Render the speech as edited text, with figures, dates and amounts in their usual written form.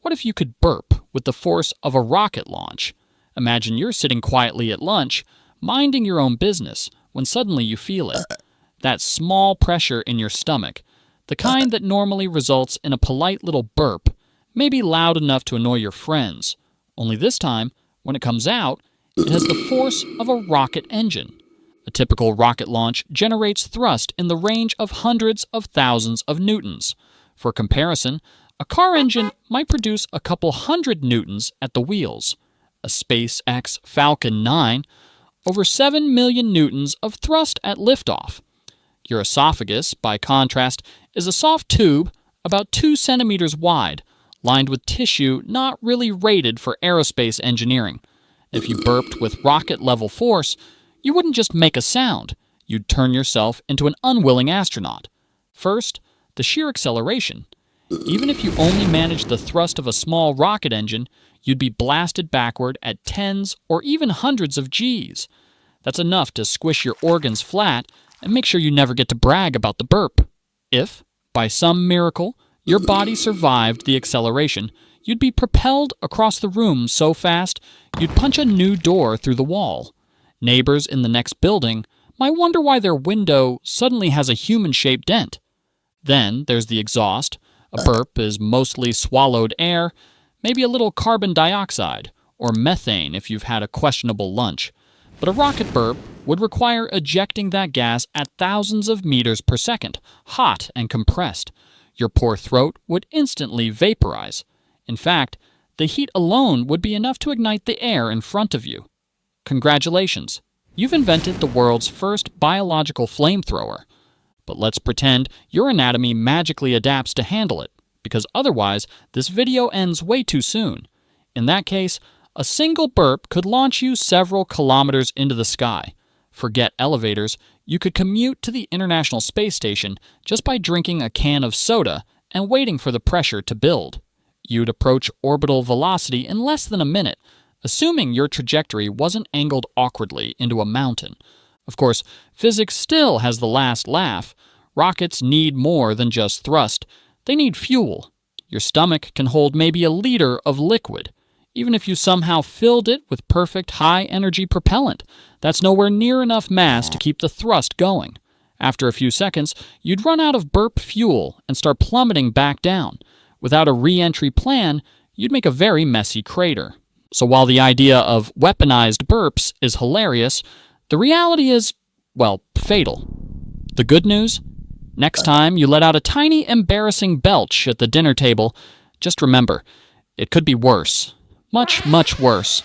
What if you could burp with the force of a rocket launch? Imagine you're sitting quietly at lunch, minding your own business, when suddenly you feel it. That small pressure in your stomach, the kind that normally results in a polite little burp, may be loud enough to annoy your friends. Only this time, when it comes out, it has the force of a rocket engine. A typical rocket launch generates thrust in the range of hundreds of thousands of newtons. For comparison, a car engine might produce a couple hundred newtons at the wheels. A SpaceX Falcon 9, over 7 million newtons of thrust at liftoff. Your esophagus, by contrast, is a soft tube about 2 centimeters wide, lined with tissue not really rated for aerospace engineering. If you burped with rocket-level force, you wouldn't just make a sound, you'd turn yourself into an unwilling astronaut. First, the sheer acceleration. Even if you only managed the thrust of a small rocket engine, you'd be blasted backward at tens or even hundreds of Gs. That's enough to squish your organs flat and make sure you never get to brag about the burp. If, by some miracle, your body survived the acceleration, you'd be propelled across the room so fast you'd punch a new door through the wall. Neighbors in the next building might wonder why their window suddenly has a human-shaped dent. Then there's the exhaust. A burp is mostly swallowed air, maybe a little carbon dioxide, or methane if you've had a questionable lunch. But a rocket burp would require ejecting that gas at thousands of meters per second, hot and compressed. Your poor throat would instantly vaporize. In fact, the heat alone would be enough to ignite the air in front of you. Congratulations, you've invented the world's first biological flamethrower. But let's pretend your anatomy magically adapts to handle it, because otherwise this video ends way too soon. In that case, a single burp could launch you several kilometers into the sky. Forget elevators, you could commute to the International Space Station just by drinking a can of soda and waiting for the pressure to build. You'd approach orbital velocity in less than a minute, assuming your trajectory wasn't angled awkwardly into a mountain. Of course, physics still has the last laugh. Rockets need more than just thrust. They need fuel. Your stomach can hold maybe a liter of liquid. Even if you somehow filled it with perfect high-energy propellant, that's nowhere near enough mass to keep the thrust going. After a few seconds, you'd run out of burp fuel and start plummeting back down. Without a re-entry plan, you'd make a very messy crater. So while the idea of weaponized burps is hilarious, the reality is, well, fatal. The good news? Next time you let out a tiny, embarrassing belch at the dinner table, just remember, it could be worse. Much, much worse.